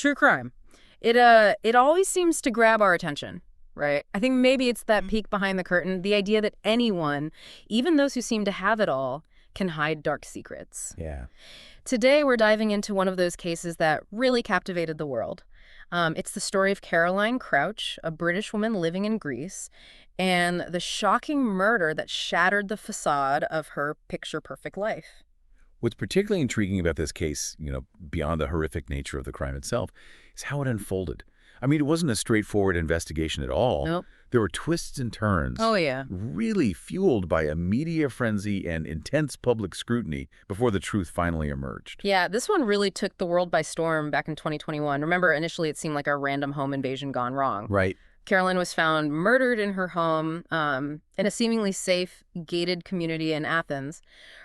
True crime. It always seems to grab our attention, right? I think maybe it's that peek behind the curtain, the idea that anyone, even those who seem to have it all, can hide dark secrets. Yeah. Today, we're diving into one of those cases that really captivated the world. It's the story of Caroline Crouch, a British woman living in Greece, and the shocking murder that shattered the facade of her picture-perfect life. What's particularly intriguing about this case, beyond the horrific nature of the crime itself, is how it unfolded. I mean, it wasn't a straightforward investigation at all. Nope. There were twists and turns. Oh, yeah. Really fueled by a media frenzy and intense public scrutiny before the truth finally emerged. Yeah, this one really took the world by storm back in 2021. Remember, initially it seemed like a random home invasion gone wrong. Right. Caroline was found murdered in her home in a seemingly safe, gated community in Athens.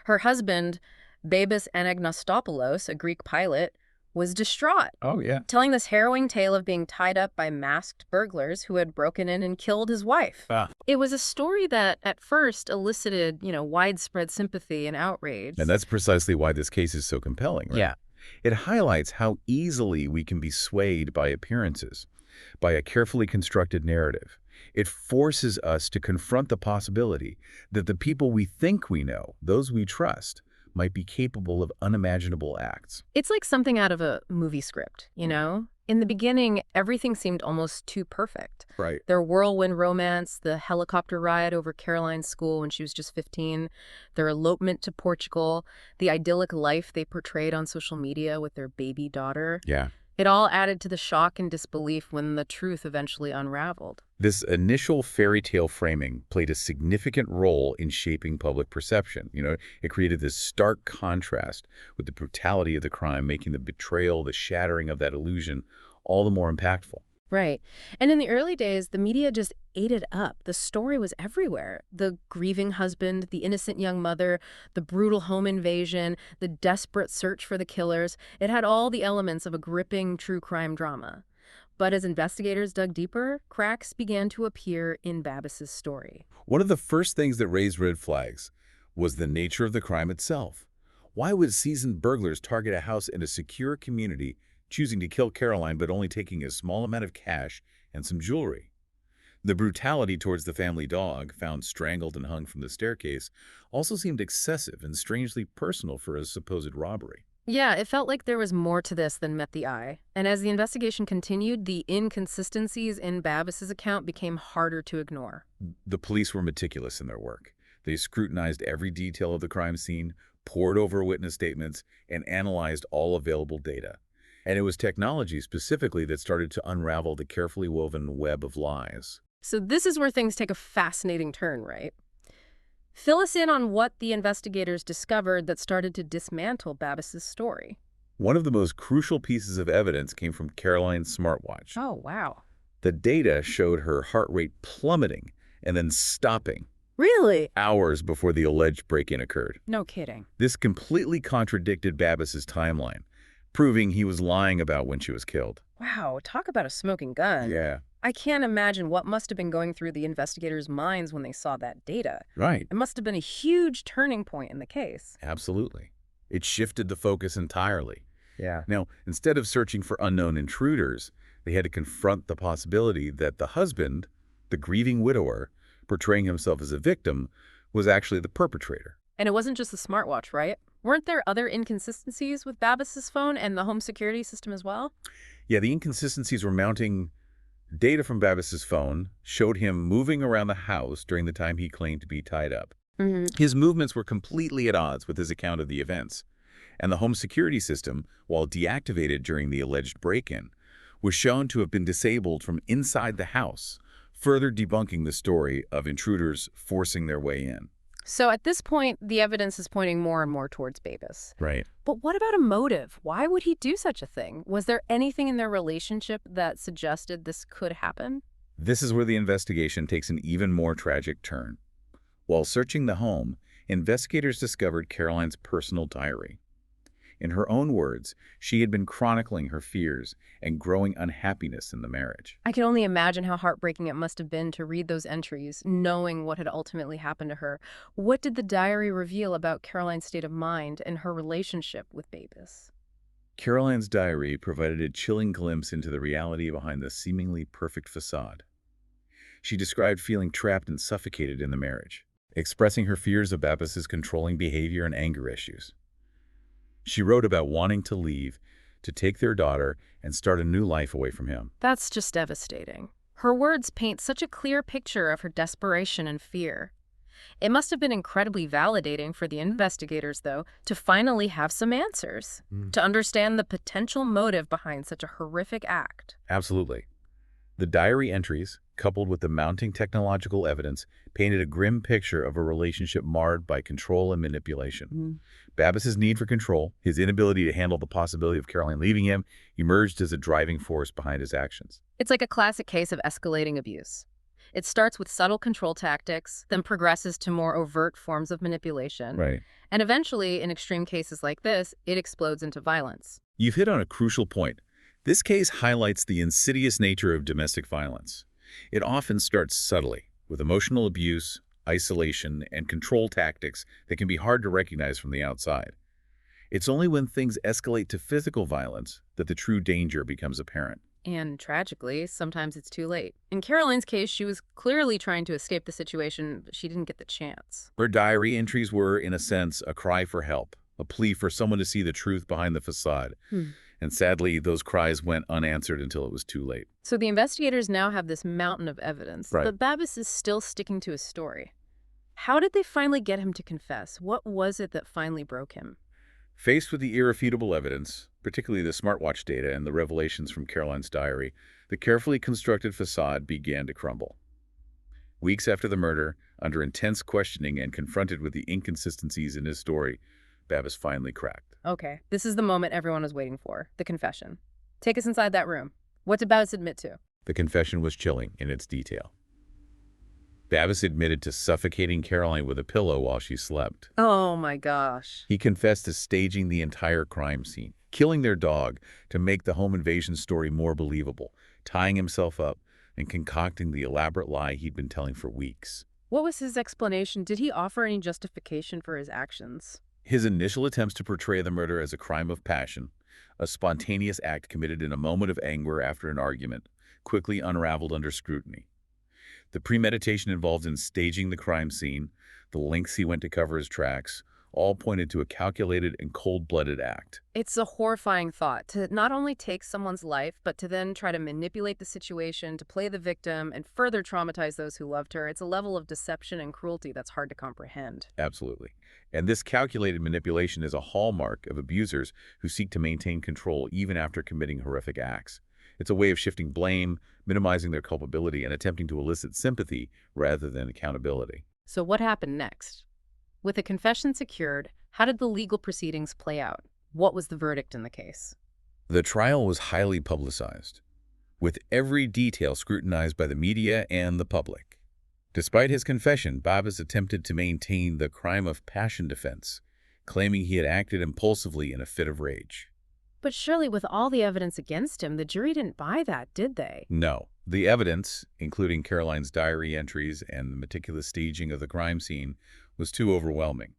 Her husband, Babis Anagnostopoulos, a Greek pilot, was distraught, Oh, yeah. telling this harrowing tale of being tied up by masked burglars who had broken in and killed his wife. Ah. It was a story that at first elicited, widespread sympathy and outrage. And that's precisely why this case is so compelling, right? Yeah. It highlights how easily we can be swayed by appearances, by a carefully constructed narrative. It forces us to confront the possibility that the people we think we know, those we trust, might be capable of unimaginable acts. It's like something out of a movie script, In the beginning, everything seemed almost too perfect. Right. Their whirlwind romance, the helicopter ride over Caroline's school when she was just 15, their elopement to Portugal, the idyllic life they portrayed on social media with their baby daughter. Yeah. It all added to the shock and disbelief when the truth eventually unraveled. This initial fairy tale framing played a significant role in shaping public perception. It created this stark contrast with the brutality of the crime, making the betrayal, the shattering of that illusion, all the more impactful. Right. And in the early days, the media just ate it up. The story was everywhere. The grieving husband, the innocent young mother, the brutal home invasion, the desperate search for the killers. It had all the elements of a gripping true crime drama. But as investigators dug deeper, cracks began to appear in Babis's story. One of the first things that raised red flags was the nature of the crime itself. Why would seasoned burglars target a house in a secure community, choosing to kill Caroline but only taking a small amount of cash and some jewelry? The brutality towards the family dog, found strangled and hung from the staircase, also seemed excessive and strangely personal for a supposed robbery. Yeah, it felt like there was more to this than met the eye. And as the investigation continued, the inconsistencies in Babis's account became harder to ignore. The police were meticulous in their work. They scrutinized every detail of the crime scene, pored over witness statements, and analyzed all available data. And it was technology specifically that started to unravel the carefully woven web of lies. So this is where things take a fascinating turn, right? Fill us in on what the investigators discovered that started to dismantle Babis's story. One of the most crucial pieces of evidence came from Caroline's smartwatch. Oh, wow. The data showed her heart rate plummeting and then stopping Really? hours before the alleged break-in occurred. No kidding. This completely contradicted Babis's timeline, proving he was lying about when she was killed. Wow, talk about a smoking gun. Yeah. I can't imagine what must have been going through the investigators' minds when they saw that data. Right. It must have been a huge turning point in the case. Absolutely. It shifted the focus entirely. Yeah. Now, instead of searching for unknown intruders, they had to confront the possibility that the husband, the grieving widower, portraying himself as a victim, was actually the perpetrator. And it wasn't just the smartwatch, right? Weren't there other inconsistencies with Babis's phone and the home security system as well? Yeah, the inconsistencies were mounting. Data from Babis's phone showed him moving around the house during the time he claimed to be tied up. His movements were completely at odds with his account of the events. And the home security system, while deactivated during the alleged break-in, was shown to have been disabled from inside the house, further debunking the story of intruders forcing their way in. So at this point, the evidence is pointing more and more towards Babis. Right. But what about a motive? Why would he do such a thing? Was there anything in their relationship that suggested this could happen? This is where the investigation takes an even more tragic turn. While searching the home, investigators discovered Caroline's personal diary. In her own words, she had been chronicling her fears and growing unhappiness in the marriage. I can only imagine how heartbreaking it must have been to read those entries, knowing what had ultimately happened to her. What did the diary reveal about Caroline's state of mind and her relationship with Babis? Caroline's diary provided a chilling glimpse into the reality behind the seemingly perfect facade. She described feeling trapped and suffocated in the marriage, expressing her fears of Babis's controlling behavior and anger issues. She wrote about wanting to leave, to take their daughter, and start a new life away from him. That's just devastating. Her words paint such a clear picture of her desperation and fear. It must have been incredibly validating for the investigators, though, to finally have some answers, to understand the potential motive behind such a horrific act. Absolutely. The diary entries, coupled with the mounting technological evidence, painted a grim picture of a relationship marred by control and manipulation. Babis's need for control, his inability to handle the possibility of Caroline leaving him, emerged as a driving force behind his actions. It's like a classic case of escalating abuse. It starts with subtle control tactics, then progresses to more overt forms of manipulation. Right. And eventually, in extreme cases like this, it explodes into violence. You've hit on a crucial point. This case highlights the insidious nature of domestic violence. It often starts subtly, with emotional abuse, isolation, and control tactics that can be hard to recognize from the outside. It's only when things escalate to physical violence that the true danger becomes apparent. And tragically, sometimes it's too late. In Caroline's case, she was clearly trying to escape the situation, but she didn't get the chance. Her diary entries were, in a sense, a cry for help, a plea for someone to see the truth behind the facade. And sadly, those cries went unanswered until it was too late. So the investigators now have this mountain of evidence, Right. but Babis is still sticking to his story. How did they finally get him to confess? What was it that finally broke him? Faced with the irrefutable evidence, particularly the smartwatch data and the revelations from Caroline's diary, the carefully constructed facade began to crumble. Weeks after the murder, under intense questioning and confronted with the inconsistencies in his story, Babis finally cracked. Okay, this is the moment everyone was waiting for, the confession. Take us inside that room. What did Babis admit to? The confession was chilling in its detail. Babis admitted to suffocating Caroline with a pillow while she slept. Oh my gosh. He confessed to staging the entire crime scene, killing their dog to make the home invasion story more believable, tying himself up, and concocting the elaborate lie he'd been telling for weeks. What was his explanation? Did he offer any justification for his actions? His initial attempts to portray the murder as a crime of passion, a spontaneous act committed in a moment of anger after an argument, quickly unraveled under scrutiny. The premeditation involved in staging the crime scene, the lengths he went to cover his tracks, all pointed to a calculated and cold-blooded act. It's a horrifying thought to not only take someone's life, but to then try to manipulate the situation, to play the victim, and further traumatize those who loved her. It's a level of deception and cruelty that's hard to comprehend. Absolutely. And this calculated manipulation is a hallmark of abusers who seek to maintain control even after committing horrific acts. It's a way of shifting blame, minimizing their culpability, and attempting to elicit sympathy rather than accountability. So what happened next? With the confession secured, how did the legal proceedings play out? What was the verdict in the case? The trial was highly publicized, with every detail scrutinized by the media and the public. Despite his confession, Babis attempted to maintain the crime of passion defense, claiming he had acted impulsively in a fit of rage. But surely with all the evidence against him, the jury didn't buy that, did they? No. The evidence, including Caroline's diary entries and the meticulous staging of the crime scene, was too overwhelming.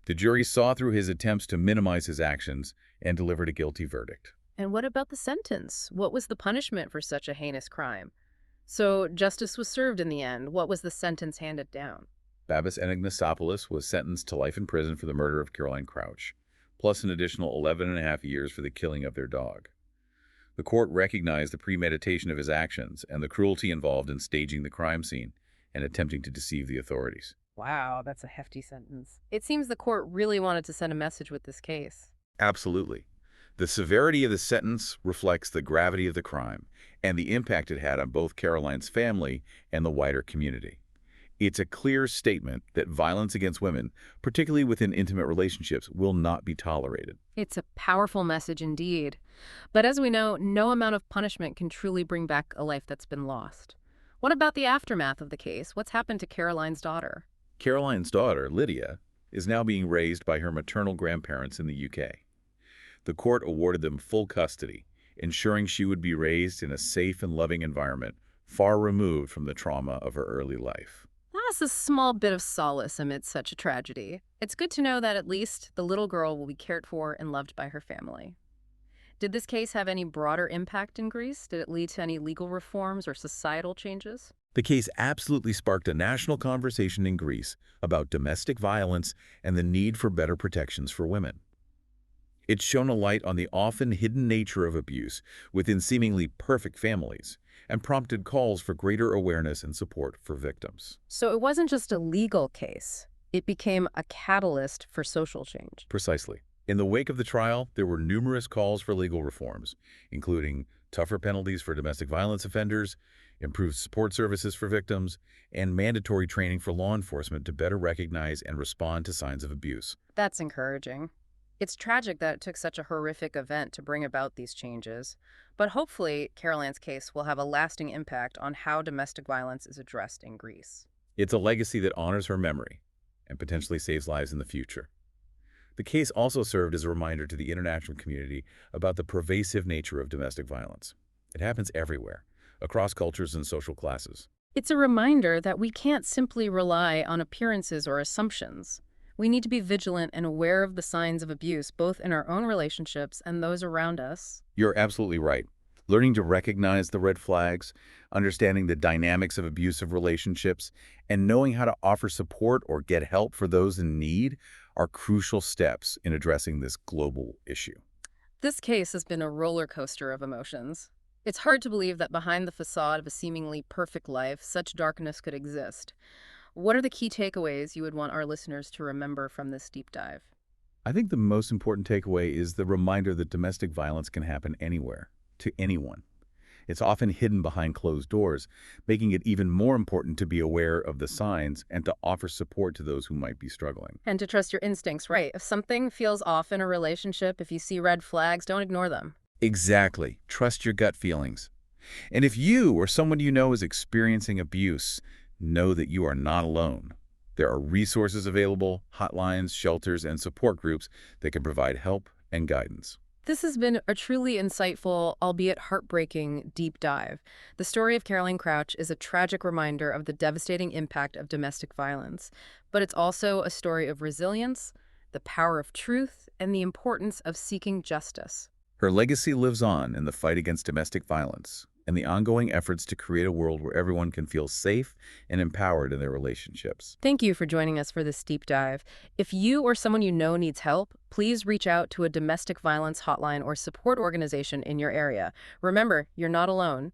The jury saw through his attempts to minimize his actions and delivered a guilty verdict. And what about the sentence? What was the punishment for such a heinous crime? So justice was served in the end. What was the sentence handed down? Babis Anagnostopoulos was sentenced to life in prison for the murder of Caroline Crouch, plus an additional 11.5 years for the killing of their dog. The court recognized the premeditation of his actions and the cruelty involved in staging the crime scene and attempting to deceive the authorities. Wow, that's a hefty sentence. It seems the court really wanted to send a message with this case. Absolutely. The severity of the sentence reflects the gravity of the crime and the impact it had on both Caroline's family and the wider community. It's a clear statement that violence against women, particularly within intimate relationships, will not be tolerated. It's a powerful message indeed. But as we know, no amount of punishment can truly bring back a life that's been lost. What about the aftermath of the case? What's happened to Caroline's daughter? Caroline's daughter, Lydia, is now being raised by her maternal grandparents in the UK. The court awarded them full custody, ensuring she would be raised in a safe and loving environment, far removed from the trauma of her early life. That's a small bit of solace amid such a tragedy. It's good to know that at least the little girl will be cared for and loved by her family. Did this case have any broader impact in Greece? Did it lead to any legal reforms or societal changes? The case absolutely sparked a national conversation in Greece about domestic violence and the need for better protections for women. It shone a light on the often hidden nature of abuse within seemingly perfect families and prompted calls for greater awareness and support for victims. So it wasn't just a legal case. It became a catalyst for social change. Precisely. In the wake of the trial, there were numerous calls for legal reforms, including tougher penalties for domestic violence offenders, improved support services for victims, and mandatory training for law enforcement to better recognize and respond to signs of abuse. That's encouraging. It's tragic that it took such a horrific event to bring about these changes, but hopefully Carol Ann's case will have a lasting impact on how domestic violence is addressed in Greece. It's a legacy that honors her memory and potentially saves lives in the future. The case also served as a reminder to the international community about the pervasive nature of domestic violence. It happens everywhere, across cultures and social classes. It's a reminder that we can't simply rely on appearances or assumptions. We need to be vigilant and aware of the signs of abuse, both in our own relationships and those around us. You're absolutely right. Learning to recognize the red flags, understanding the dynamics of abusive relationships, and knowing how to offer support or get help for those in need are crucial steps in addressing this global issue. This case has been a roller coaster of emotions. It's hard to believe that behind the facade of a seemingly perfect life, such darkness could exist. What are the key takeaways you would want our listeners to remember from this deep dive? I think the most important takeaway is the reminder that domestic violence can happen anywhere, to anyone. It's often hidden behind closed doors, making it even more important to be aware of the signs and to offer support to those who might be struggling. And to trust your instincts, right? If something feels off in a relationship, if you see red flags, don't ignore them. Exactly. Trust your gut feelings. And if you or someone you know is experiencing abuse, know that you are not alone. There are resources available, hotlines, shelters, and support groups that can provide help and guidance. This has been a truly insightful, albeit heartbreaking, deep dive. The story of Caroline Crouch is a tragic reminder of the devastating impact of domestic violence, but it's also a story of resilience, the power of truth, and the importance of seeking justice. Her legacy lives on in the fight against domestic violence and the ongoing efforts to create a world where everyone can feel safe and empowered in their relationships. Thank you for joining us for this deep dive. If you or someone you know needs help, please reach out to a domestic violence hotline or support organization in your area. Remember, you're not alone.